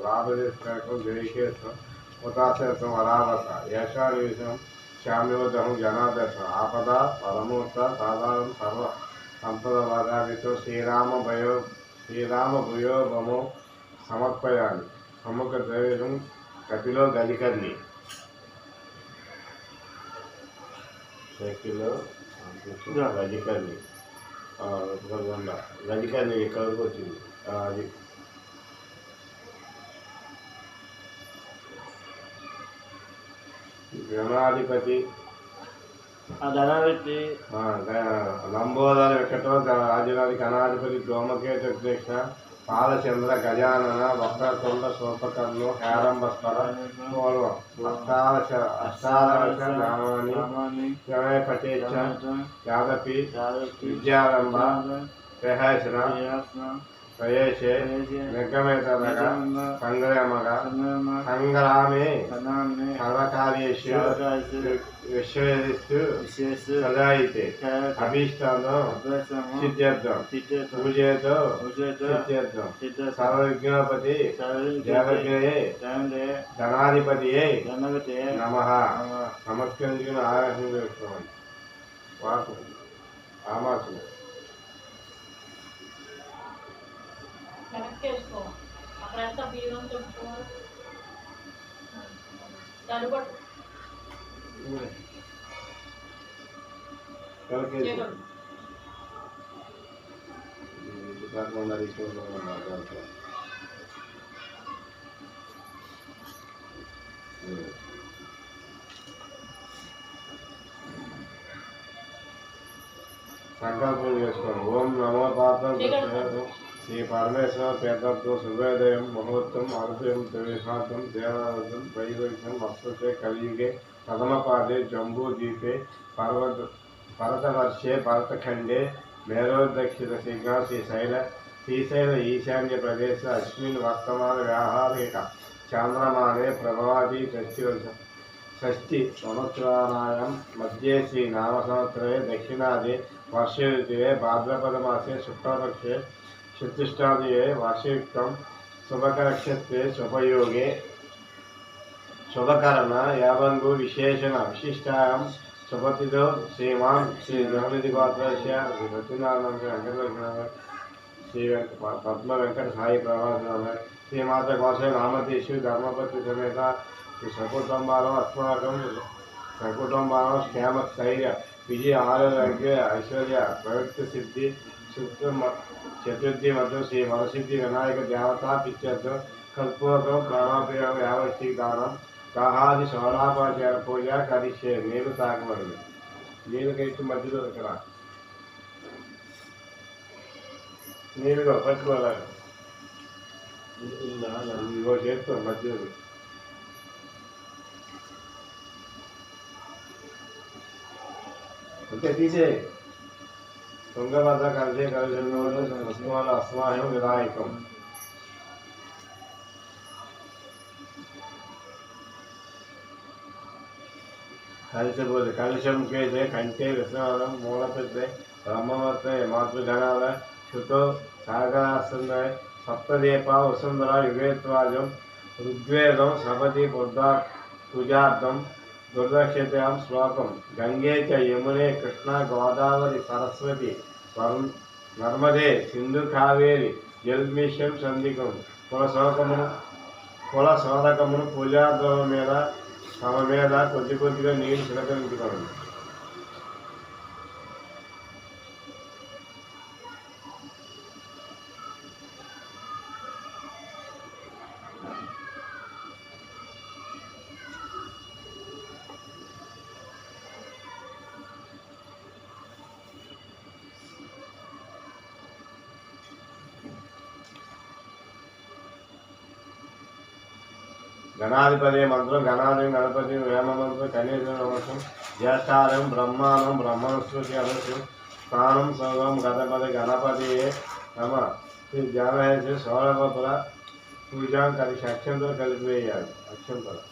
लाभदेशकं जयकेशं उदासेतं वरावस यशानिविषं श्याम्योदहं जनादश आपदा परमोत्त साधारण सर्व संपदवादावितो श्रीरामभूयो ममो समर्पयामि समुखद्रवेशं कपिलो गलिकर्णि शेकिलो गलिकर्णि గదికర్ణి ఎక్కడికి వచ్చింది అది గణాధిపతి లంబోదర వెంకటో రాజుగారి గణాధిపతి దోమకేత కృష్ణ పాలచంద్ర గజానన వక్రతుండ సోపకర్ణు హేరంబస్వర అష్టాదశ నామాని పటేచ యాదపి విద్యారంభ ప్రహసన ప్రయేశే నిర్గమేతరగ సంగ్రామగ సంగ్రామే సర్వకార్యేషు విశ్వేషు సదాయితే అభీష్టానం సిద్ధ్యర్థం పూజేతో సిద్ధ్యర్థం సర్వవిఘ్నోపతి దేవజ్ఞయే ధనాధిపతియే నమః నమస్కరించుకుని ఆరాధన చేసుకోవాలి వాకు ఆమాసు కనెక్ట్ చేసుకో అక్కడంతా బియ్యం చెప్పుకో తడుబట్టు సంకల్పం చేసుకోండి. ఓం నమో పాత్రం శ్రీ పరమేశ్వర తీర్థత్వం శుభోదయం ముహూర్తం అరుదయం త్రివిహాతం దేవాలయం వైవైక్యం వస్తుతే కలియుగే ప్రథమపాదే జంబూద్వీపే భరతవర్షే భరతఖండే మేరోదక్షిణ శీఘ్ర శ్రీశైల ఈశాన్య ప్రదేశ అస్మిన్ వర్తమాన వ్యాహారిక చాంద్రమానే ప్రభవాది షష్ఠి సంవత్సరాణాయాం మధ్యే శ్రీ నామ సంవత్సరే దక్షిణాది వర్ష ఋతువే భాద్రపద మాసే శుక్లపక్షే చతుష్టాదియే వార్షికం శుభకరక్షత్రే శుభయోగే శుభకరణ యావంగు విశేషణ విశిష్టాయాం శుభతిథో శ్రీమాన్ శ్రీ జగనిధి గోత్రస్య శ్రీ సత్యనారాయణ వెంకటరత్న శ్రీ పద్మ వెంకట సాయి ప్రవాస శ్రీమాత కోశ రామతీషు ధర్మపతి సమేత శ్రీ సకుటుంబాలం అస్మాకం సకుటుంబాలం క్షేమ స్థైర్య విజయ ఆరోగ్య ఐశ్వర్య ప్రవృత్తి సిద్ధి చతుర్థి మధ్య శ్రీ వరసిద్ధి వినాయక దేవతా పిత్యర్థం కల్పూరం ప్రాణాపయోగ యావస్తి దానం దాహాది సోలాపాచార పూజ కరిష్యే నీరు తాగబడింది. నీరు కట్టి మధ్యలో ఇక్కడ నీరుగా పట్టుకోవాలి ఇగో చేస్తూ మధ్యలో అంతే తీసే తుంగభద్ర కలిసే కలిసి అస్మాయం వినాయకం కలిసిపోతే కలిశం కేసే కంటే విశ్వనాథం మూలపెద్దే బ్రహ్మవర్తే మాతృగణాల శుతో సాగరాస్తుందే సప్తదీప వసుంధర యుగేత్వాజం ఋగ్వేదం సపతి పూజార్థం దుర్దక్షతాం శ్లోకం గంగే చ యమునే కృష్ణ గోదావరి సరస్వతి నర్మదే సింధు కావేరి జల్మిషం సంధికం కుల శోధకమును పూజాద్రవం మీద తమ మీద కొద్ది కొద్దిగా నీరు చిలకరించుకోండి. గణాధిపతి మంత్రం గణాది గణపతి వేమ మంత్రం కనీస నమస్సం జ్యేష్ఠారం బ్రహ్మానం బ్రహ్మణస్పతి అనసు స్థానం సర్వం గణపతి గణపతి నమ శ్రీ జ్ఞానహేసి సౌరభపుర పూజాం కలిసి అక్షంతలు కలిపివేయాలి. అక్షంతలు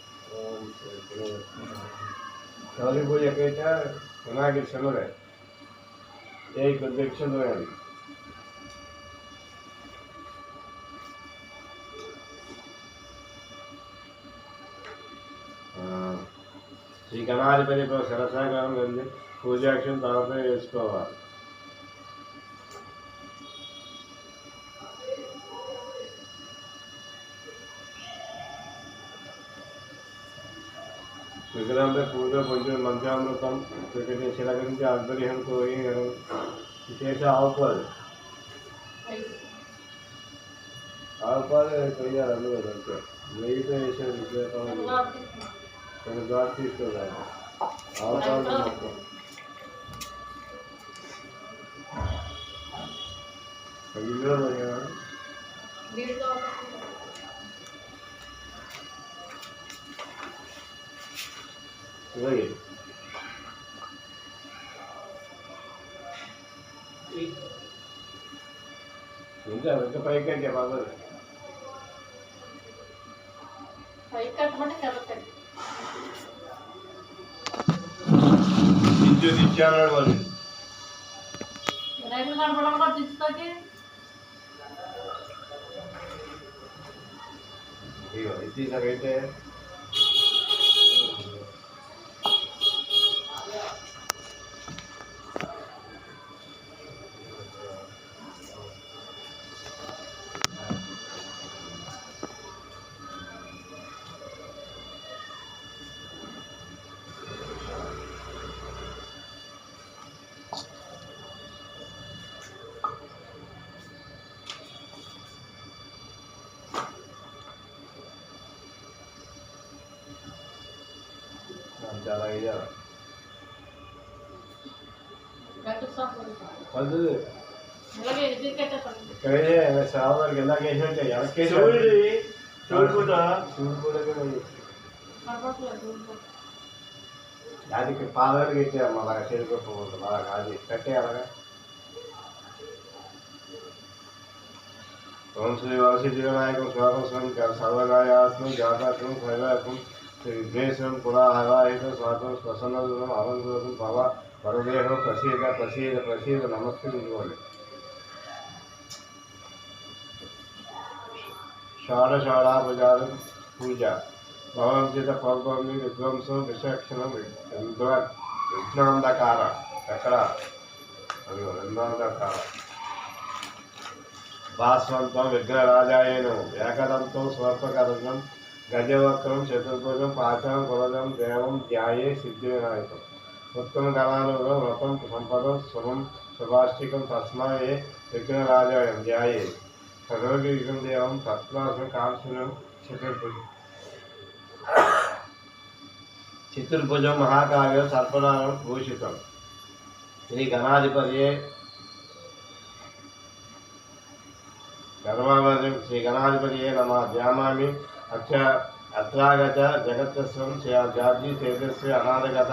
గౌరీ పూజ ఎక్కడైతే వినాయకుడి శనుడే ఏ కొద్ది అక్షంతలు వేయాలి. శ్రీ గణాధిపతి శిరసాగరం వెళ్ళి పూజాక్షం తర్వాత వేసుకోవాలి. విగ్రహంపై పూజ కొంచెం మంచామృతం చిలకరించి ఆధ్వర్యం కోరి విశేష ఆవుపాలు కొయ్యాలి అందులో అంతే. నెయ్యితో వేసే విశేషం కొన్ని ద్వారా తీసుకోవాలి. ఆవుపాలు మొత్తం ఇందులో ఇలాగే ఇంకా వెంట పైకి అంటే బాబు ఇచ్చారు వాళ్ళు తీసాకైతే చాలా ఇయ్యాలి పద్ధతి ఇక్కడే శ్రావణానికి ఎలా వేసినట్టే ఎలకేసి అది పాదాలు కట్టాము అలాగా చేరుకోకపోతుంది అలాగా అది కట్టే అలాగా. ఓం శ్రీ వరసిద్ధి వినాయకం స్వాగతం సర్వగాయాత్మం జాతాత్మం శైలాత్మం విఘ్నేశ్వరం పురాహరాహితం స్వాగతం ప్రసన్నదం అవంతరం భవ వరదేహం ప్రసీద ప్రసీద ప్రసీద నమస్కరించుకోండి. షాఢషాఢాపజాలం పూజ భవంచిత పౌర్ణమి విధ్వంసం విచక్షణం విఘ్నాంధకార ఎక్కడ విఘ్నాంధకార భాస్వంతం విఘ్నరాజాయనం ఏకదంతం స్వర్పకరంగం గజవక్రం చతుర్భుజం పాచం కులజం దేవం ధ్యాయే సిద్ధి వినాయకం ఉత్తమ కళానుగం వ్రతం సంపదం శుభం శుభాష్టికం తస్మాయే విఘ్నరాజాయం ధ్యాయే సర్వవిఘ్నం దేవం తత్వాసం కాంక్షణం చతుర్భుజం మహాకావ్యం సర్పనామం భూషితం శ్రీ గణాధిపతియే గర్వావరం శ్రీ గణాధిపతియే నమ ధ్యామామి అత్రాగత జగత్స్వం జాతి తేజస్వి అనాథగత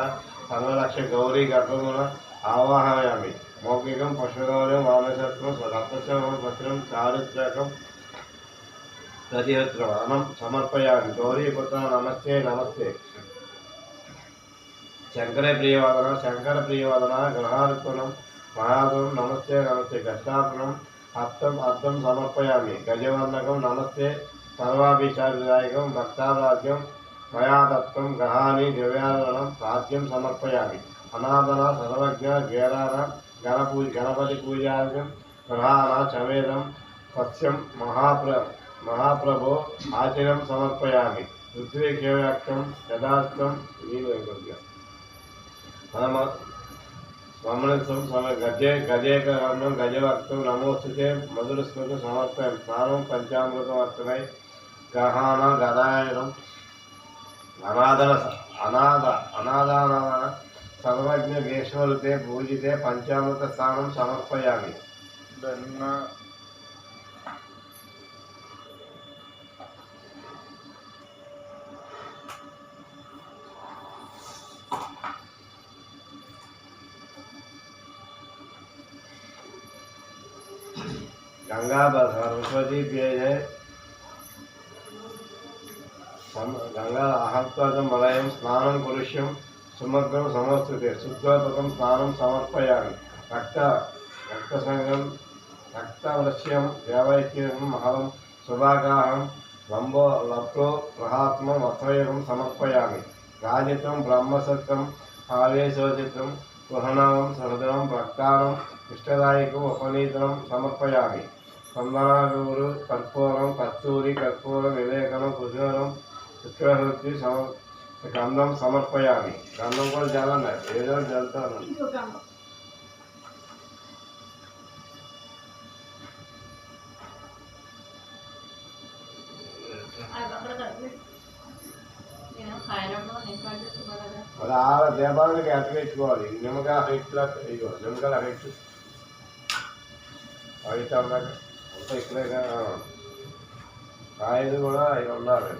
సర్వరక్ష గౌరీ గర్భమున ఆవాహయామి మౌఖికం పశుగౌరవం వామసత్వం రక్తశ్రవం పత్రం చారిత్రకం ప్రతిహత్రం అనం సమర్పయామి గౌరీపుత్ర నమస్తే నమస్తే శంకర ప్రియవాదన గ్రహార్పణం మహాదం నమస్తే నమస్తే గష్టార్పణం అర్థం సమర్పయామి గజవందకం నమస్తే సర్వాభిచారిదాయకం భక్తారాజ్యం మయాదత్తం గ్రహాన్ని దివ్యారణం రాజ్యం సమర్పయామి అనాథన సర్వజ్ఞ గేరాన గణపతి పూజార్ఘ్యం గ్రహాన చమేదం సత్యం మహాప్రభో ఆచర్యం సమర్పయామి ఋత్విక్షవ్యాఖ్యం యథార్థం స్మరణిత్వం గజేకరణం గజవక్తం నమోస్తుతే మధుర స్మృతి సమర్పయం స్నానం పంచామృతం అర్థమై గ్రహాణ గదాయనం అనాథాన సర్వజ్ఞ వేశ్వరుతే పూజితే పంచామృత స్నానం సమర్పయామి. गंगा सरस्वती पेय है गंगा आहत्वादं मलयं स्नानं कुरुष्यं समग्रं समस्तुते शुद्धात्मकं स्नानं समर्पयामि रक्तसंगं रक्तवलस्यं देवैक्यं महं सुभागाहं लप्तो ग्रहात्मं वस्त्रयोगं समर्पयामि రాజితం బ్రహ్మసత్వం ఆవేశోచితం గృహణం సహృదయం ప్రక్తారం ఇష్టదాయకం ఉపనీతం సమర్పయామి. చందనాగూరు కర్పూరం కస్తూరి కర్పూరం విలేకనం కుశూరం శుక్రహృతి గంధం సమర్పయామి. గంధం కూడా చాలా ఏదో చల్లుతాను. మరి ఆ దీపానికి అట్టగెట్టుకోవాలి. నిమ్మకాయ హైట్లో ఇగో నిమ్మకాయలు హైట్ హైట్ అన్నాక అంతా ఇక్కడే కాయలు కూడా అవి ఉండాలి.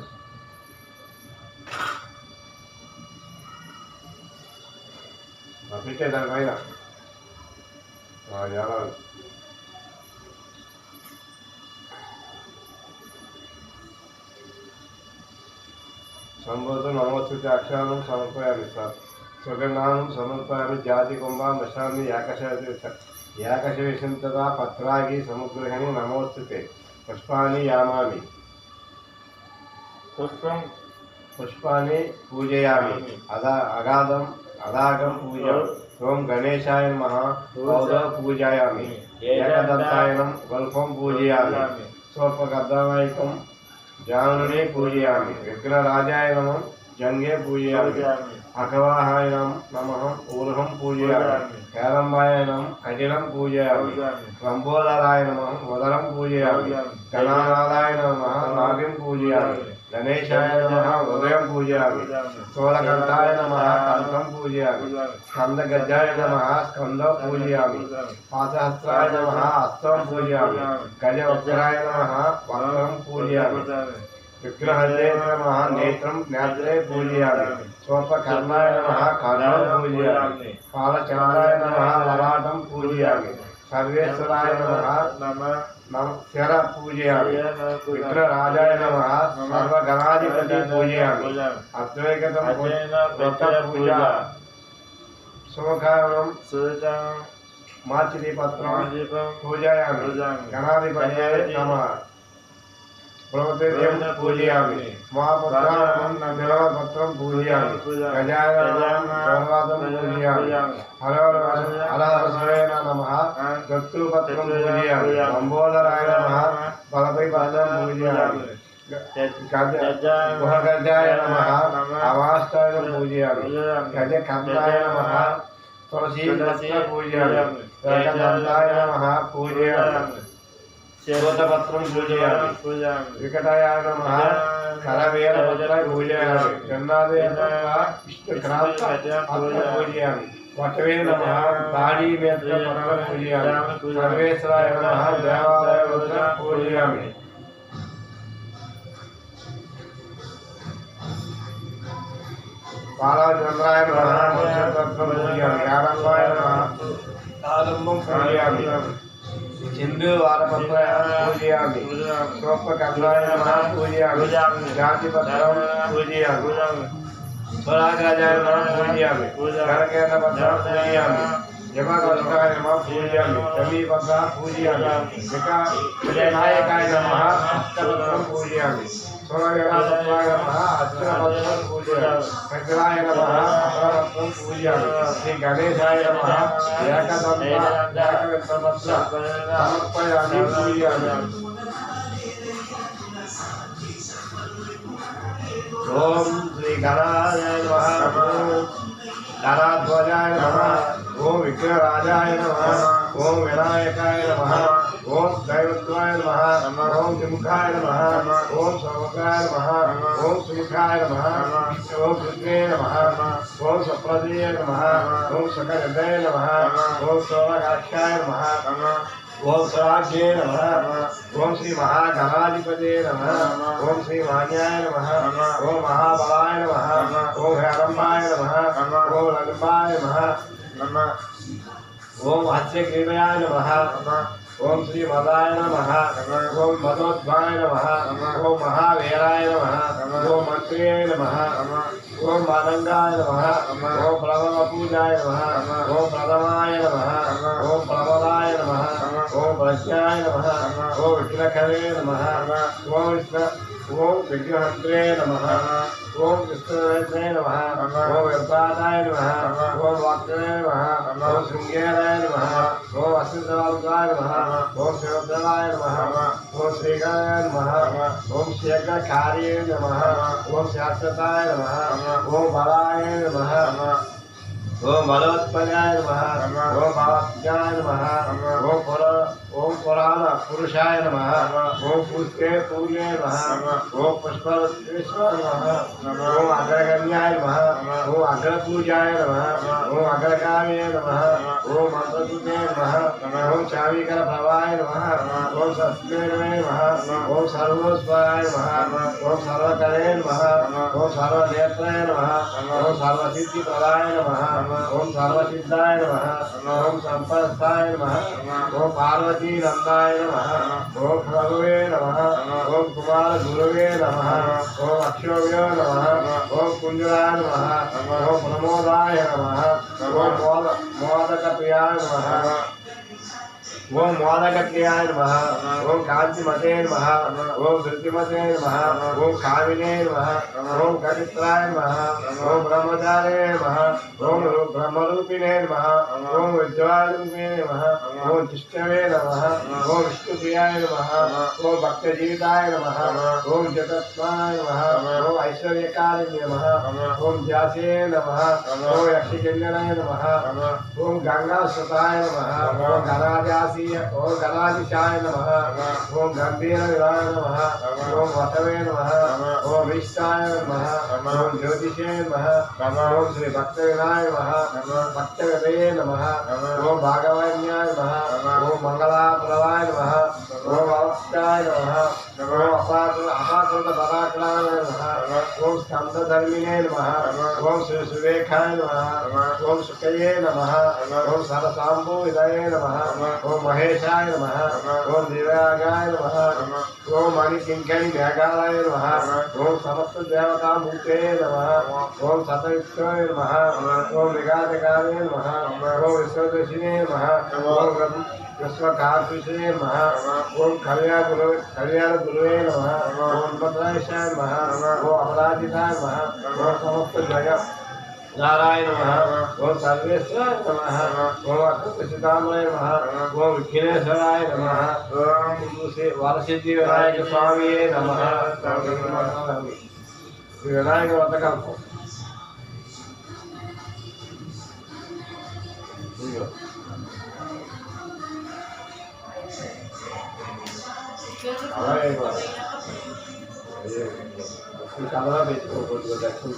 పెట్టే దానిపైన ఎలా సంబోధం నమోస్తుతి అక్షరాలను సమర్పయామి. సుగంధానం సమర్పయామి. జాతి కుంభ మశాన్ని ఏకశేషంతదా పత్రాగి సముగ్రహణి నమోస్తుతే. పుష్పాన్ని యామామి. పుష్పాన్ని పూజయామి. అదాగం పూజ. ఓం గణేశాయ నమః పూజయామి. ఏకదంతాయనం గల్పం పూజయామి. స్వల్పగర్ధనాయకం జానుని పూజయామి. విఘ్నరాజాయ నమః జంగే పూజయామి. అఖవాహాయ నమః ఊర్హం పూజయామి. కేరంబాయ నమః కఠినం పూజయామి. లంబోదరాయ నమః ఉదరం పూజయామి. గణానాథాయ నమః నాభిం పూజయామి. గణేశాయ నమః హృదయం పూజయామి. స్థూలకంఠాయ నమః కంఠం పూజయామి. స్కందగజాయ నమః స్కందం పూజయామి. పాదహస్త్రాయ నమః హస్తం పూజయామి. గజవక్రాయ నమః వక్రం పూజయామి. విగ్రహజే నమః నేత్రం నేత్రే పూజయామి. స్వల్పకర్ణాయ నమః కర్ణం పూజయామి. పాలచంద్రాయ నమః లలాటం పూజయామి. సర్వేశ్వరాయ నమః శర పూజయామి. విగ్రహరాజాయ నమః సర్వగణాధిపతి పూజయామి. అద్వైతం పూజ. శుభకారణం మాచిలీపత్రం పూజయామి. గణాధిపతి నమః ప్రభుత్వం పూజయామి. మహాపుత్రం పూజయామి. గజాననం పూజయామి. హరహరసేన నమః దత్తూపత్రం పూజయామి. లంబోదరాయ నమః బలపై పత్రం పూజయామి. గుహగజాయ నమః అవాష్టాయ పూజయామి. గజకర్ణాయ నమః తులసీ పూజయామి. ఏకదంతాయ నమః పూజయామి. శోధపత్రం పూజయామి. వికటాయ నమః కరవేలపత్ర పూజయామి. గన్నాదేవ విష్ణుక్రాంత పూజయామి. వటవే నమః దాడి మేత్ర పత్రం పూజయామి. సర్వేశ్వరాయ నమః దేవాలయ పూజయామి. బాలచంద్రాయ నమః మోక్షపత్రం పూజయామి. ఆరంభాయ నమః ఆరంభం పూజయామి. సింధు వారపత్ర పూజయామి. స్వల్పకర్ణాయ నమః పూజయామి. జాతిపత్రం పూజయామి. స్వరాగాజాయ నమః పూజయామి. గణకేతపత్రం పూజయామి. యమగోష్ఠాయ నమః పూజయామి. సమీపత్ర పూజయామి. వినాయకాయ నమః అష్టపత్రం పూజయామి. స్వరగణపత్రాయ నమః అర్జునపత్రం పూజయామి. శంకరాయ నమః అపరపత్రం పూజయామి. శ్రీ గణేశాయ నమః ఏకదంతపత్రం సమర్పయామి పూజయామి. ఓం శ్రీ గణాయ నమః. ధరాధ్వజాయ నమః. ఓం విఘ్నరాజాయ నమః. ఓం వినాయకాయ నమః. ఓం దైవత్వాయ నమః. ఓం జిముఖాయ నమః. ఓం సౌముఖాయ నమః. ఓం సుముఖాయ నమః. ఓం రుద్రే నమః. ఓం సప్రదీయ నమః. ఓం సకలదే నమః. ఓం సోమకాక్షాయ నమః. ఓం స్వరాజ్యే నమః. ఓం శ్రీ మహాగణాధిపతే నమః. ఓం శ్రీ మాన్యాయ నమః. ఓం మహాబలాయ నమః. ఓం హేరంబాయ నమః. ఓం లంబాయ నమః. ఓం హస్యగ్రీవయాయ నమః. ఓం శ్రీ మదాయ నమః. ఓం మదోద్భాయ నమః. ఓం మహావీరాయ నమః. ఓం మంత్రియ నమః. ఓం మానంగాయ నమః. ఓం ప్లవపూజాయ నమః. ఓం ప్రథమాయ నమః. ఓం ప్రబలాయ నమః. ఓం ప్రజ్ఞాయ నమః. ఓం విఘ్నకరే నమః. ఓం ఓం విఘ్నహంత్రే నమః ఓం విష్ణువే నమః ఓం వ్యర్థాయ నమః ఓం వాక్యే నమః ఓం శృంగేరాయ నమః ఓం అశ్వితవాల్కాయ నమః ఓం శివద్రాయ నమః ఓం శ్రీకాయ నమః ఓం శేఖరకార్యే నమః ఓం శాశ్వతాయ నమః ఓం బలాయ నమః ఓం బలవత్పదాయ నమః ఓం భావజ్ఞాయ నమః ఓం పురాణ పురుషాయ నమః ఓం పుష్పే పూర్ణే నమః ఓం పుష్పేశ్వర నమః ఓం అగ్రగణ్యాయ నమః ఓం అగ్రపూజాయ నమః ఓం అగ్రకామే నమః ఓం మంత్రదూతే నమః ఓం చావీకర ప్రభాయ నమః ఓం సస్మేనమే నమః ఓం సర్వస్వరాయ నమః ఓం సర్వకరే నమః ఓం సర్వనేత్రాయ నమః ఓం సర్వసిద్ధి ప్రదాయ నమః ఓం సర్వసిద్ధాయ నమః ఓం సంపస్తాయ నమః ఓం పార్వతీ నందాయ నమః ఓం ప్రభువే నమః ఓం కుమార గురువే నమః ఓం అక్షోభ్యో నమః ఓం కుంజరాయ నమః ఓం ప్రమోదాయ నమః ఓం మోదక ప్రియాయ నమః ఓం మోదకప్రియాయ నమః ఓం కాంతిమతే నమః ఓం ధృతిమతే నమః ఓం కామినే నమః ఓం కవిత్రాయ నమః ఓం బ్రహ్మచారే నమః ఓం బ్రహ్మరూపిణే నమః ఓం విద్వారూపిణే నమః ఓం జిష్ణవే నమః ఓం విష్ణుప్రియాయ నమః ఓం భక్తజీవితాయ నమః ఓం జగత్మాయ నమః ఓం ఐశ్వర్యకారిణ్య నమః ఓం వ్యాసే నమః ఓం యక్షికంజనాయ నమః ఓం గంగాసుతాయ నమః ఓం గణాద్యాస ఓం గణాధిశాయ నమః ఓం గంభీర విరాయ నమః ఓం వసవే నమః ఓం విష్టాయ నమః ఓం జ్యోతిషే నమః ఓం శ్రీ భక్త వినాయ నమః భక్త వినయే నమః ఓం భాగవన్యాయ నమః ఓం మంగళాప్రదాయ నమః ఓం అవస్థాయ నమః ఓం అపాకృత పరాక్రాయ నమః ఓం స్కందధర్మిణే నమః ఓం శ్రీ సురేఖాయ నమః ఓం శుకయే నమః ఓం సరసాంబో విదయే నమః ఓం మహేశాయ నమః ఓం దివ్యాగాయ నమః ఓం మణికింకణి మేఘాలయ నమః ఓం సమస్త దేవతామూర్తే నమః ఓం సతయుక్తాయ నమః ఓం విఘాతకారే నమః ఓం విశ్వదర్శినే నమః ఓం విశ్వకార్తుషే నమః ఓం కళ్యాణ గురువే నమః ఓం భద్రాశాయ నమః ఓం అపరాజితాయ నమః ఓం సమస్త జగ నారాయణ నమః ఓం సర్వేశ్వరాయ నమః ఓం అకృతసితామయ నమః ఓం విఘ్నేశ్వరాయ నమః ఓం వరసిద్ధి వినాయక స్వామియే నమః వినాయక వ్రతకల్పం అలాగే కలరా పెట్టుకోకూడదు దక్షిణ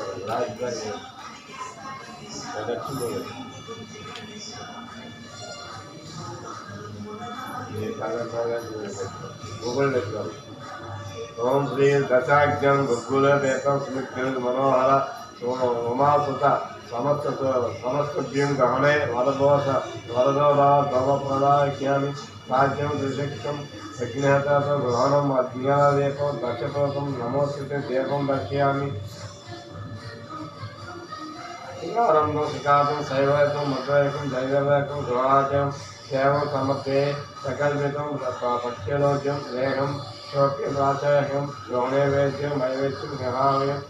ఓం శ్రీ దశాఖ్యం గుగ్గులేకం స్మిత్ మనోహర ఉమాసుత సమస్తభ్యం గమనే వరదోదావప్రదాఖ్యామి రాజ్యం త్రిశక్తం యజ్ఞహతో గ్రహణం అజ్ఞానదేకం దక్షతోకం నమోస్తుతే దేవం దర్శయామి రంగం శిఖాతం శైవకం మధ్వైకం దైవవేకం గృహాచం సేవం సమర్పే సకల్పితం పక్షలోక్యం వేగం శోక్యం ప్రాచార్యం గౌణైవేద్యం నైవేద్యం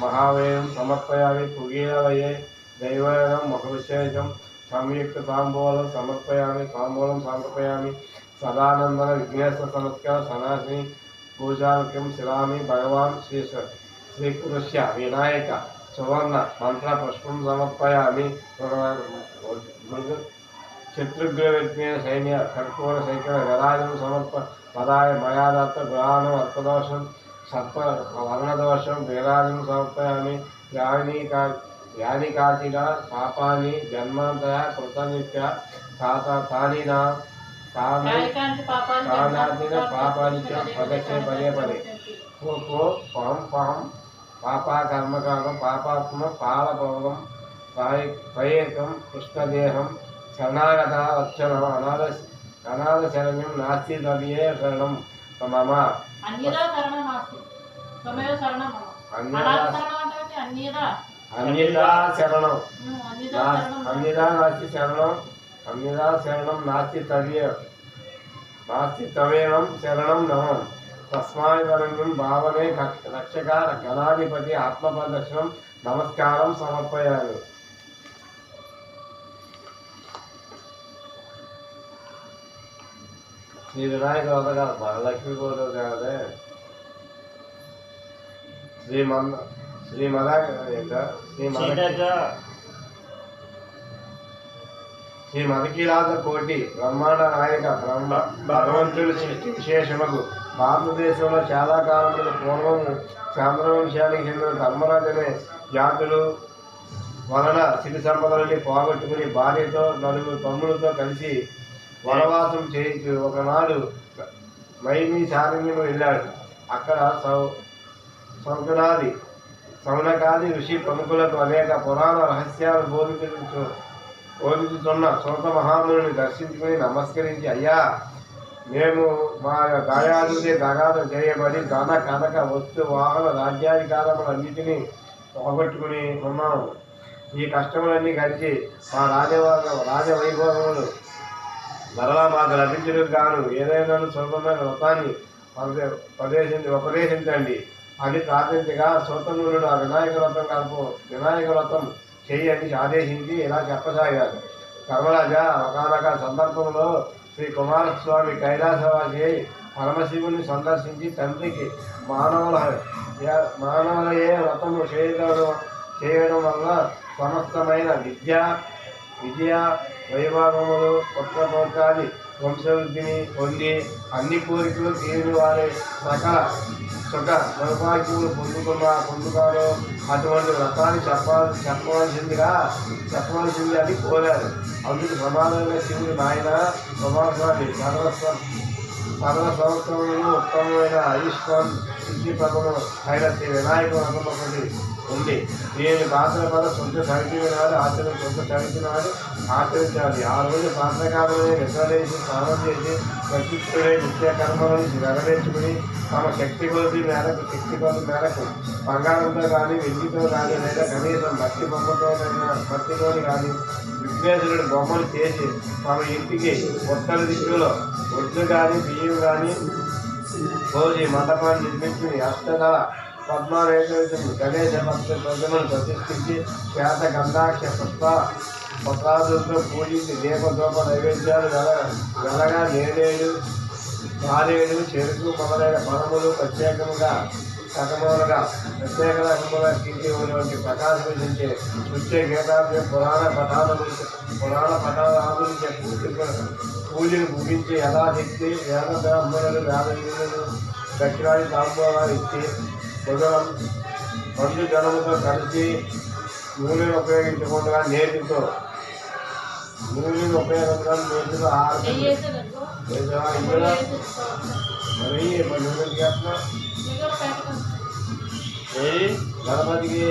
మహావేయం సమర్పయామి కుగీరవయే దైవవేదం మహవిశేషం సంయుక్త తాంబూలం సమర్పయామి తాంబూలం సమర్పయామి సదానందన విఘ్నేశ్వర సమస్కార సనాసిని పూజాముఖ్యం శిలామి భగవాన్ శ్రీకృష్ణ వినాయక సువర్ణ మంత్ర పుష్పం సమర్పయామి శత్రుఘ్న విఘ్న సైన్య కర్పూర సైకర గరాజం పదాయ మయాదత్త గ్రహాణం అర్థదోషం సర్ప వర్ణదోషం వీరాజం సమర్పయామి యానికాచిన పాపాని జన్మాంతర కృతనిత్య తానిన పాపానిత్య పదచ్చే పదే పదే కో పం పం పాపా కర్మకాలం పాపాత్మ పాలభోగం పయేకం కృష్ణదేహం శరణాగత వచ్చనం అనాథ శరణ్యం నాస్తి ద్రవ్యే శరణం మమ అన్యదా శరణం నాస్తి తవేవం శరణం నమం తస్మాత్వరణ్యం భావనే రక్షక గణాధిపతి ఆత్మప్రదర్శనం నమస్కారం సమర్పయామి. శ్రీ వినాయక వ్రత కాదు, వరలక్ష్మి కూడా కాదే. శ్రీ మదకీలాద కోటి బ్రహ్మాండ నాయక భగవంతుడి సృష్టి విశేషముకు భారతదేశంలో చాలా కాలంలో పూర్వం చాంద్రవంశానికి చెందిన ధర్మరాజు అనే జాతులు వలన సిరి సంపదలని పోగొట్టుకుని భార్యతో నలుగురు తమ్ములతో కలిసి వనవాసం చేయించు ఒకనాడు మైమి శారణ్యం వెళ్ళాడు. అక్కడ సౌనకాది ఋషి ప్రముఖులకు అనేక పురాణ రహస్యాలు బోధించుతున్న సోత మహాముని దర్శించుకుని నమస్కరించి, అయ్యా, మేము మా దాయాదులే దగాదం చేయబడి ధన కనక వస్తు వాహన రాజ్యాధికారములన్నిటినీ పోగొట్టుకుని ఉన్నాము. ఈ కష్టములన్నీ గడిచి మా రాజవైభవములు మరలా మాకు లభించడానికి గాను ఏదైనా సులభమైన వ్రతాన్ని ఉపదేశించండి అని ప్రార్థించగా సోతమునుడు ఆ వినాయక వ్రతం చెయ్యని ఆదేశించి ఇలా చెప్పసాగారు. ధర్మరాజా, ఒకనొక సందర్భంలో శ్రీ కుమారస్వామి కైలాసవాసి పరమశివుని సందర్శించి తండ్రికి మానవులయే వ్రతము చేయడం వల్ల సమస్తమైన విద్య వైభవములు పుత్రపౌత్రాది వంశవృద్ధిని పొంది అన్ని కోరికలు తీరిన వారి సకల సుఖ సౌభాగ్యములు పొందుతారో అటువంటి వ్రతాన్ని చెప్పవలసింది అని కోరారు. అందుకు సమానంగా శివుడు, నాయన కుమారస్వామి, సర్వ సంవత్సరములను ఉత్తమమైన ఆయుష్మాన్ సిద్ధి ప్రథము అయిన శ్రీ వినాయక వ్రతం ఒకటి ఉంది. దీని భాద్రపద సొంత చరిత్ర నాడు ఆచరించాలి. ఆ రోజు ప్రాతకాలమే నిద్రలేసి స్నానం చేసి ప్రతిష్ఠుడై నిత్య కర్మలను నెరవేర్చుకుని తమ శక్తి కొద్ది మేరకు బంగారంతో కానీ వెండితో కానీ లేదా కనీసం మట్టితోని కానీ విఘ్నేశ్వరుడు బొమ్మలు చేసి తమ ఇంటికి ఉత్తర దిక్కులో ఒడ్లు కానీ బియ్యం కానీ పోసి మండపాన్ని నిర్మించుకుని అష్టదళ పద్మారేఖను గణేశ ప్రతిమను ప్రతిష్ఠించి శ్వేత గంధాక్ష పత్రాదులతో పూజించి దీపదోప నైవేద్యాలు వెలగా నేరేడు మారేడు చెరుకు మొదలైన పదములు ప్రత్యేక రకములుగా కీర్తి ప్రకాశించే నృత్య గీతాభ్యం పురాణ పఠానాదులు పూజలు ముగించి యథాశక్తి వేద బ్రాహ్మణులు వేదవీరులను దక్షిణాది తాంబూలాలు ఇచ్చి బంధు జనముతో కలిసి నూనెను ఉపయోగించకుండా నేతితో ఆహారం గణపతికి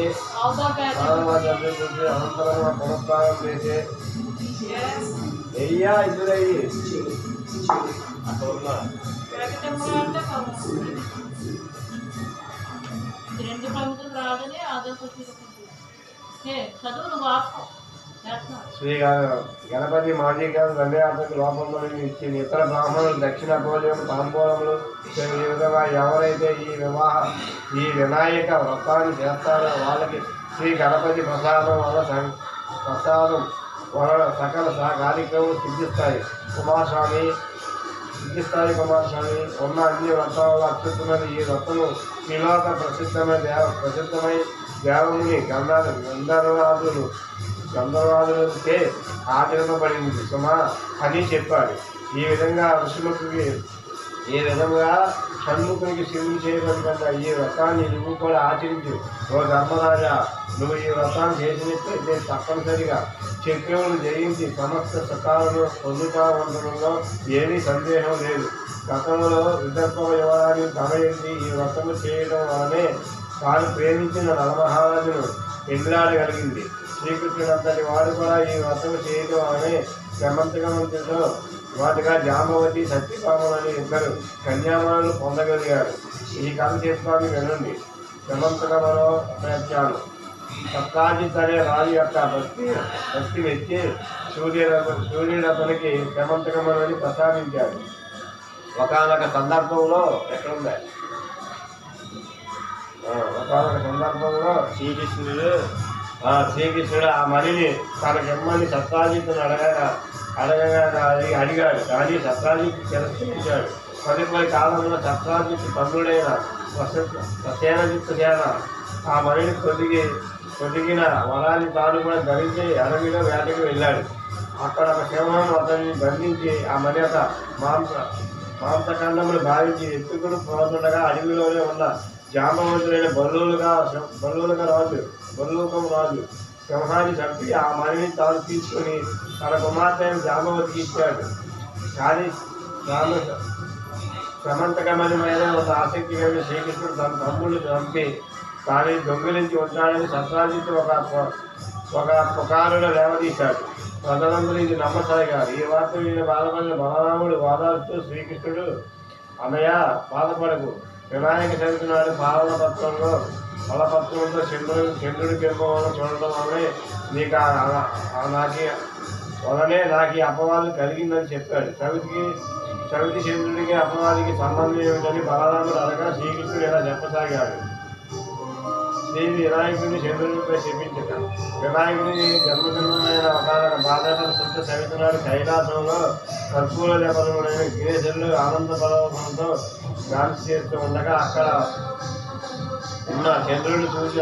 అనంతరం పునఃప్రారం చేసే వెయ్యా ఇద్దరయ్యి శ్రీ గణపతి మాజీ గారు దండయాత్రకు లోపంలో ఇచ్చిన ఇతర బ్రాహ్మణులు దక్షిణ భోజనం తాంబూలములు ఈ విధంగా ఎవరైతే ఈ వినాయక వ్రతాన్ని చేస్తారో వాళ్ళకి శ్రీ గణపతి ప్రసాదం వలన సకల కార్యక్రమాలు సిద్ధిస్తాయి. కుమారస్వామి ఉన్న అన్ని వ్రతాలలో అత్యుత్తమైన ఈ వ్రతము శ్రీలోక ప్రసిద్ధమై దేవముని గంధర్వాదులకే ఆచరింపబడింది సుమా అని చెప్పాడు. ఈ విధంగా షణ్ముఖునికి శివుని చేయబడిన ఈ వ్రతాన్ని నువ్వు కూడా ఆచరించు. ఓ ధర్మరాజా, నువ్వు ఈ వ్రతాన్ని చేసినట్లయితే తప్పనిసరిగా శత్రువులను జయించి సమస్త సుఖాలను పొందుతామంటంలో ఏమీ సందేహం లేదు. గతంలో విదర్భ యువరాన్ని తమయించి ఈ వ్రతము చేయడం వలనే తాను ప్రేమించిన నలమహారాజును ఎదురాడగలిగింది. శ్రీకృష్ణుడంతటి వాడు కూడా ఈ వ్రతము చేయడం వలనే సమంతకమంత్రితో వాటిగా జాంబవతి సత్యపామని ఇద్దరు కన్యామాలను పొందగలిగారు. ఈ కథ చెప్పాలని వినండి. సమంతకమనో ప్రయత్నాలు సత్తాజిత్ అనే రాజు యొక్క భక్తి మెచ్చి సూర్యుడు అతనికి సమంతకమనని ప్రసాదించాడు. ఒకానొక సందర్భంలో ఎక్కడుంది ఒకానొక సందర్భంలో శ్రీకృష్ణుడు ఆ మణిని తనకిమ్మని సత్రాజిత్తును అడగగా అడిగాడు. కానీ సత్రాజిత్తు తిరస్కరించాడు. తదుపరి కాలంలో సత్రాజిత్తు తమ్ముడైన సేనజిత్తు సేన ఆ మణిని కొద్దిగిన వరాన్ని తాను కూడా ధరించి అడవిలో వేటకి వెళ్ళాడు. అక్కడ ఒక సింహం అతన్ని బంధించి ఆ మణి యొక్క మాంసఖండములు భావించి ఎత్తుకుని పోతుండగా అడవిలోనే ఉన్న జాంబవంతుడైన బల్లూకం రాజు సింహాన్ని చంపి ఆ మణిని తాను తీసుకుని తన కుమార్తె జాంబవతికి ఇచ్చాడు. కానీ సమంతకమణి మీద ఒక ఆసక్తి కలిగిన శ్రీకృష్ణుడు తన తమ్ముడు చంపి తాను దొంగిలించి ఉంటాడని సత్రాజిత్తు ఒక పుకారులో లేవదీశాడు. ప్రజలందరూ ఇది నమ్మసాగారు. ఈ వార్త విని బాధపడిన బలరాముడు వాదాడుతూ శ్రీకృష్ణుడు, అన్నయ్య బాధపడకు, వినాయక చవితి నాడు బలపత్రంలో చంద్రుడి కింపవనం చూడటం వల్లనే నాకు ఈ అపవాదం కలిగిందని చెప్పాడు. చవితి చంద్రుడికి అపవాదికి సంబంధం ఏమిటని బలరాముడు అనగా శ్రీకృష్ణుడు ఇలా చెప్పసాగాడు. శ్రీ వినాయకుడిని చంద్రుడిపై చెప్పించట. వినాయకుడి జన్మదినమైన ఒకనొక భాద్రపద శుద్ధ చవితి నాడు కైలాసంలో కర్పూర జపరుడైన గిరిశరుడు ఆనంద బలవంతో డాన్స్ చేస్తూ ఉండగా అక్కడ ఉన్న చంద్రుడిని చూసి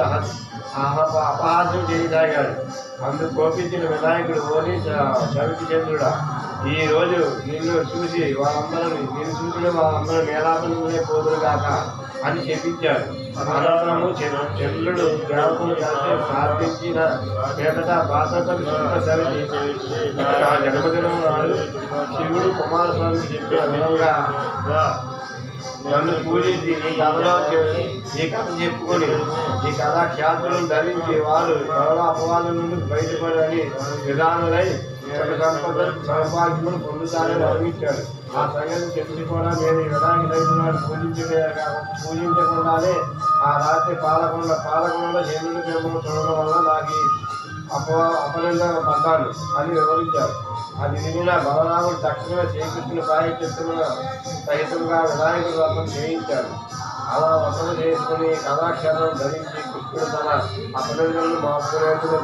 అపహాస్యం చేయసాగాడు. అందుకు కోపించిన వినాయకుడు, ఓని చవితి చంద్రుడా, ఈ రోజు నిన్ను చూసిన వాళ్ళందరూ నేలాపనే పోదురుగాక అని చెప్పించాడు. అనంతరము చంద్రుడు దేవతను కలిసి ప్రార్థించిన పేదట భాద్రపద శుద్ధ చవితి జన్మదినం నాడు శివుడు కుమారస్వామికి చెప్పిన విధంగా నన్ను పూజించి ఈ కథ చెప్పుకొని ఈ కథ ఖ్యాతులను ధరించి వారు త్వరలో అపవాదం నుండి బయటపడని విధానులై సంపద సౌభాగ్యములు పొందుతారని వర్ణించాడు. ఆ సంగతి తెలిసి కూడా నేను ఈ విధానికి రైతునాడు పూజించకుండానే ఆ రాత్రి పాలకొండలో చంద్రుడి ప్రేమను చూడడం వల్ల నాకు అపనిందన పడ్డాను అని వివరించారు. అది వినిన బలరాముడు తక్షణమే శ్రీకృష్ణుని ప్రాయశ్చిత్తమున సహితంగా వినాయకుడి వ్రతం చేయించాడు. అలా వ్రతం చేసుకుని కథాక్షేత్రం ధరించి కృష్ణుడు తన అపనిందనలు మార్పులేందుకు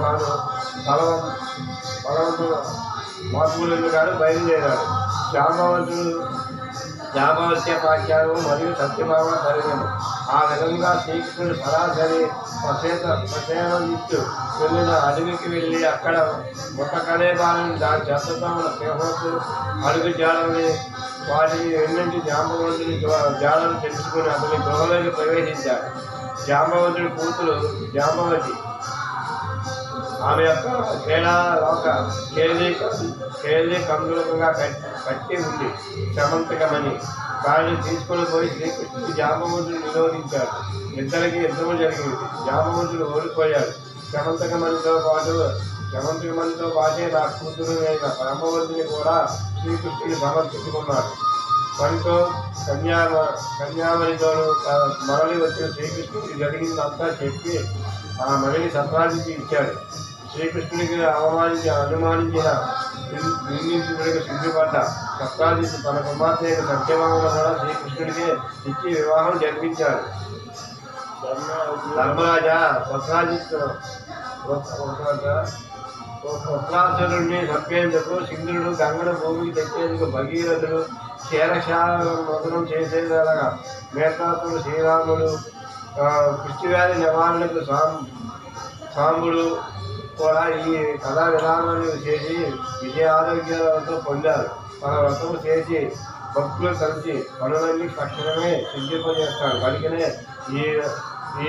గాను బయలుదేరాడు. జాంబవత్య పాఖ్యానం మరియు సత్యభామ జరిగాను. ఆ విధంగా శ్రీకృష్ణుడు సరాసరి ప్రసేనజిత్తు వెళ్ళిన అడవికి వెళ్ళి అక్కడ ముట్టకలేబాలని దాని చెత్తతో ఉన్న సింహత్తు అడుగు జాడని వాటిని ఎన్నింటి జాంబవంతుని జాడను తెలుసుకుని అతని గృహలోకి ప్రవేశించాడు. జాంబవంతుడి కూతురు జాంబవతి ఆమె యొక్క కేళి కందులకంగా కట్టి ఉంది సమంతకమని. దాన్ని తీసుకొని పోయి శ్రీకృష్ణుడు జాంబవంతుడు నిరోధించాడు. ఇద్దరికి యుద్ధము జరిగింది. జాంబవంతుడు ఓడిపోయాడు. సమంతకమణితో పాటే నా కూతురు అయిన బ్రహ్మవంతుని కూడా శ్రీకృష్ణుని సమర్పించుకున్నాడు. మనతో కన్యామణితోనూ మరలి వచ్చిన శ్రీకృష్ణుడికి జరిగిందంతా చెప్పి ఆ మణిని సత్రాజికి ఇచ్చాడు. శ్రీకృష్ణుడికి అనుమానించిన నిందితుడికి సిగ్గుపడ్డ సత్రాజిత్తు తన కుమార్తె సత్యభామను కూడా శ్రీకృష్ణుడికి ఇచ్చి వివాహం జరిపించాడు. ధర్మరాజా వృత్రాసురుడిని చంపేందుకు సింధుడు గంగను భూమికి తెచ్చేందుకు భగీరథుడు క్షీరక్షామదనం చేసేదలగా మేతాతుడు శ్రీరాముడు కృష్ణవ్యాధి నివారణకు సాంబుడు కూడా ఈ కథా విధానాన్ని చేసి విజయారోగ్యాలతో పొందారు. మన వ్రతము చేసి భక్తులు కలిసి పనులన్నీ తక్షణమే సిద్ధింపజేస్తారు. కనుకనే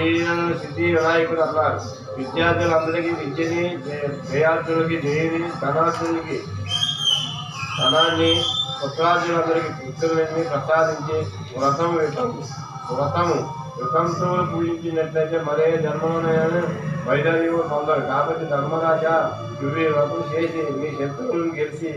ఈయనను సిద్ధి వినాయకుడు అన్నారు. విద్యార్థులందరికీ విద్యని, జయార్థులకి జయని, ధనార్థులకి ధనాన్ని, పుత్రార్థులందరికీ పుత్రులని ప్రసాదించి వితంతువులు పూజించినట్లయితే మరే జన్మలోనైనా వైదవ్యం పొందరు. కాబట్టి ధర్మరాజా, నువ్వు వ్రతం చేసి నీ శత్రువులను గెలిచి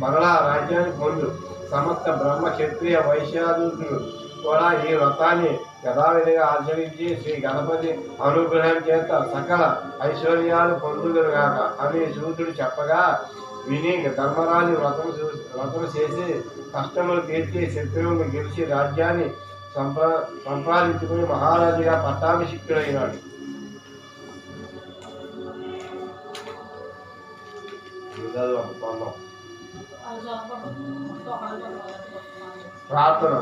మరలా రాజ్యాన్ని పొందు. సమస్త బ్రహ్మ క్షత్రియ వైశ్యాదులు కూడా ఈ వ్రతాన్ని యథావిధిగా ఆచరించి శ్రీ గణపతి అనుగ్రహం చేత సకల ఐశ్వర్యాలు పొందుదురుగాక అని సూతుడు చెప్పగా విని ధర్మరాజు వ్రతం చేసి కష్టములు తీర్చి శత్రువులను గెలిచి రాజ్యాన్ని సంపాదించుకుని మహారాజుగా పట్టాభిషిక్తుడైనాడు. ప్రార్థన.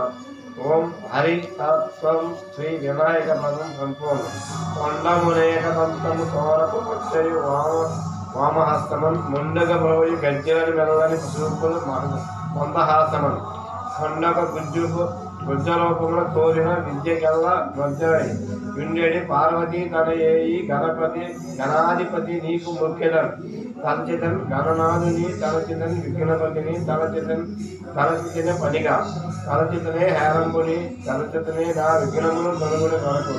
ఓం హరి తత్వం శ్రీ వినాయక పదం సంపూర్ణం. కొండమునేక దంతము తోరకు వచ్చయు వామహస్తమన్ ముండగ భవయు గజ్జలని మెల్లని చూపులు మందహాసమన్ కొండక గుజ్జరూపమున కోరిన విద్యకెల్లా మధ్యమై విండెడి పార్వతి తనయేయి గణాధిపతి నీకు మొక్కెదన్ తలచితన్ గణనాథుని తలచితన్ విఘ్నపతిని తలచితన పనిగా తలచితనే హేరంబుని తలచితనే నా విఘ్నమును తొలగుని కొరకు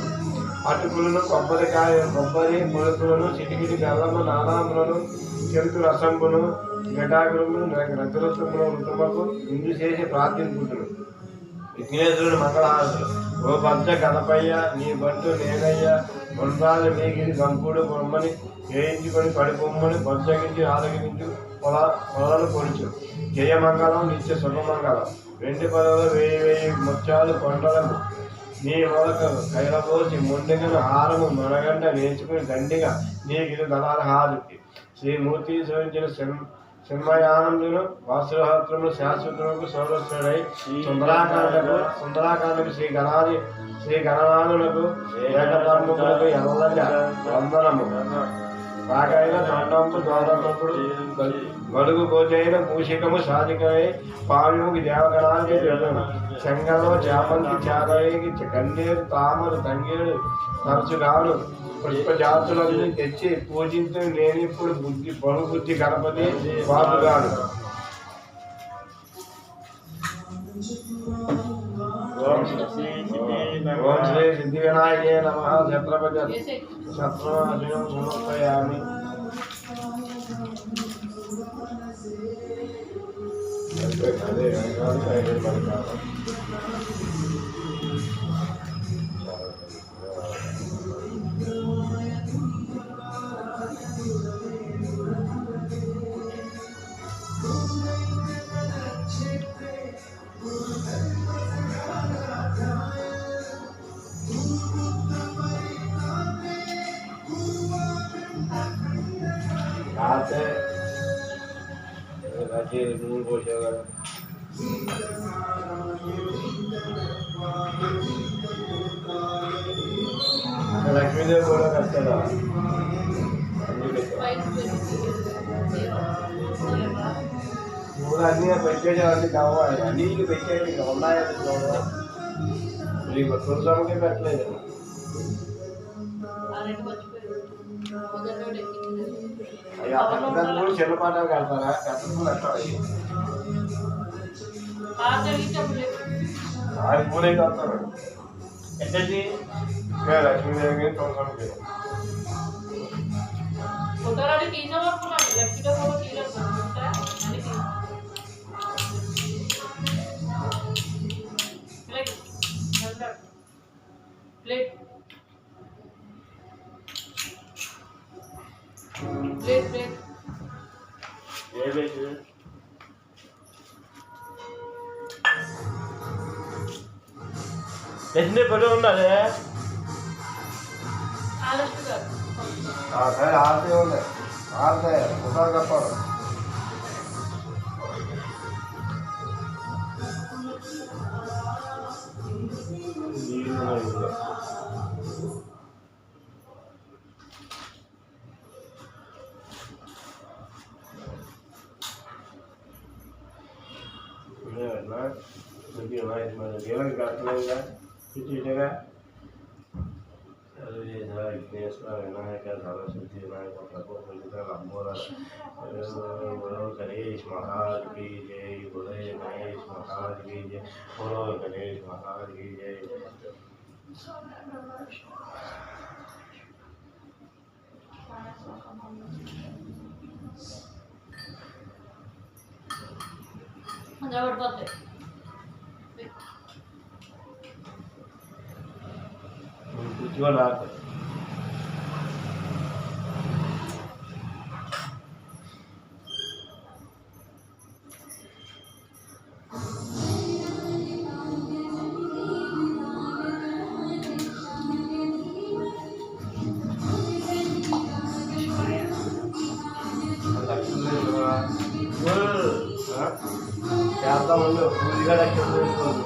అటుకులను కొబ్బరి పొలుపులను చిటికిటి బెల్లము నానాములను చెరుకు రసంబును గటాకులను రజరసమును ఋతుమకు ఇందు చేసి ప్రార్థించుకుంటును. విఘ్నేశ్వరుడు మంగళహారతులు. ఓ పంచ గణపయ్య నీ బంటు నేనయ్య గుండ్రాలు మేగిరి గంపుడు బొమ్మని వేయించుకొని పడిబొమ్మని బొజ్జగించి ఆరగించు పొలాలు పొడుచు జయమంగళం నిత్య శుభమంగళం. వెండి పదవులు 1000 ముత్యాలు కొండలకు నీ మొదక కైలపోసి ముందుగను హారము మనగంట నేర్చుకుని దండిగా నీకు దళాల హారతి. శ్రీమూర్తి సూచించిన సింహయానందును వాసుహత్రములు శాశ్వతములకు సౌరస్సుడై సుందరాకాండకు శ్రీ గణనాథులకు ఏకధర్మములకు ఎల్లగా వందనము. బాగైన దండంపు ద్వారముడు గడుగు కోచైన మూషికము సాధికమై పావ్యముకి దేవగణానికి చెంగలో చాపంతి చాదైకి గన్నేరు తామరు తంగేడు తరచుగాను పుష్పజాతులన్నీ తెచ్చి పూజించు నేనిప్పుడు బహుబుద్ధి గణపతి బాబుగాడు. ఓం శ్రీ సిద్ధి వినాయకే నమః. ఛత్రపతి శత్రునాశనం సమర్పయామి. నూనె పోసేవారు లక్ష్మీదేవి కూడా కట్టారా? ఇప్పుడు అన్నీ పెట్టేసేవాడిని కావాలి, అన్నిటికి పెట్టేది ఇంకా ఉన్నాయని తులసమ్మకే పెట్టలేదు. అయ్యా పెద్ద కూడా చిన్న పాటలు కడతారా? పెద్ద కట్టాలి అది పూలే కడతారు. ఎట్టండి లక్ష్మీదేవి తులసమ్మకి ఎన్ని పని ఉన్నది సరే ఆరతి ఉంది ఆరతాయి ఒకసారి కప్పాలి. దేవునికి కట్టలేదుగా ఇటుగా విఘ్నేశ్వర వినాయక సరస్వతి వినాయక ప్రకోపలిత లంబోదర గణేష్ మహారాజ్ की जय. बोले गणेश महाराज की जय. बोलो गणेश महाराज की जय. उज्ज्वल అంతా ముందు పూజగా లక్ష్యం వేసుకోండి.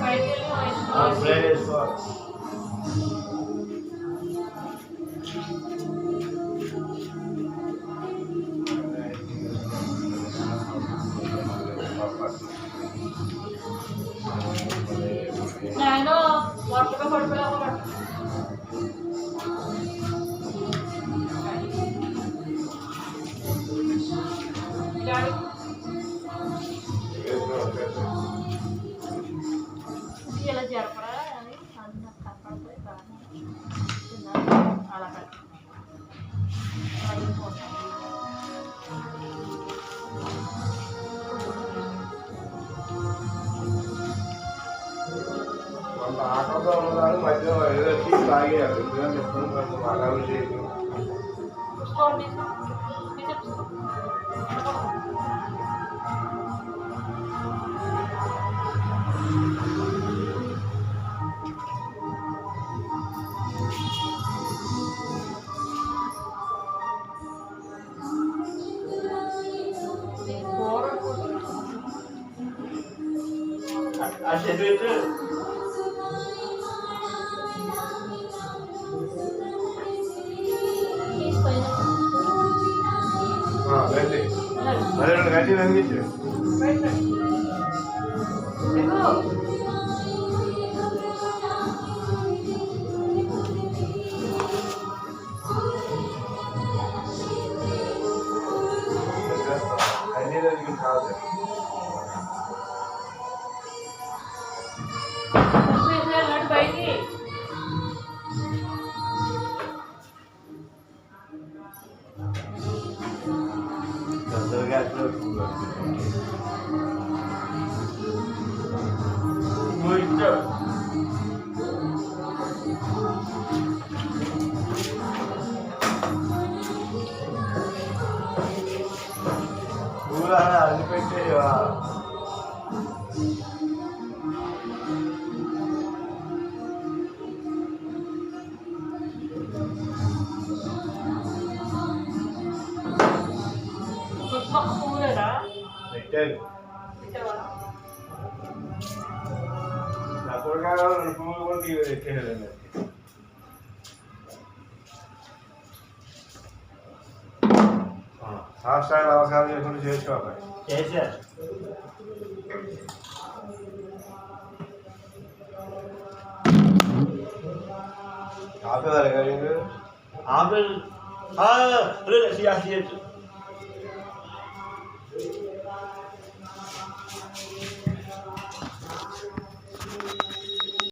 బయటికి వెళ్ళి ప్రేర్ వేసుకోవాలి. నేను వరుసగా పడిపోయావు ఇలా జరపరా అని కనపడుతుంది అలా కొంత ఆటంతో ఉన్నదాన్ని మధ్యలో ఏదో టీ తాగేయాలి. ఎందుకంటే ఎప్పుడు కొంచెం అలవాటు చేయదు. అసలు గంటి మరి 2 గంటలు అందించు. అన్ని రోజులు కాదు. బయటికి అది పెట్టేవా పెట్టాను. నా కొడుకు పువ్వులు కూడా పెట్టేయాలండి. సాష్టాంగ నమస్కారం చేసుకుంటూ చేసుకోవాలి. చేశారు. ఆపేదారు కదా ఆపేది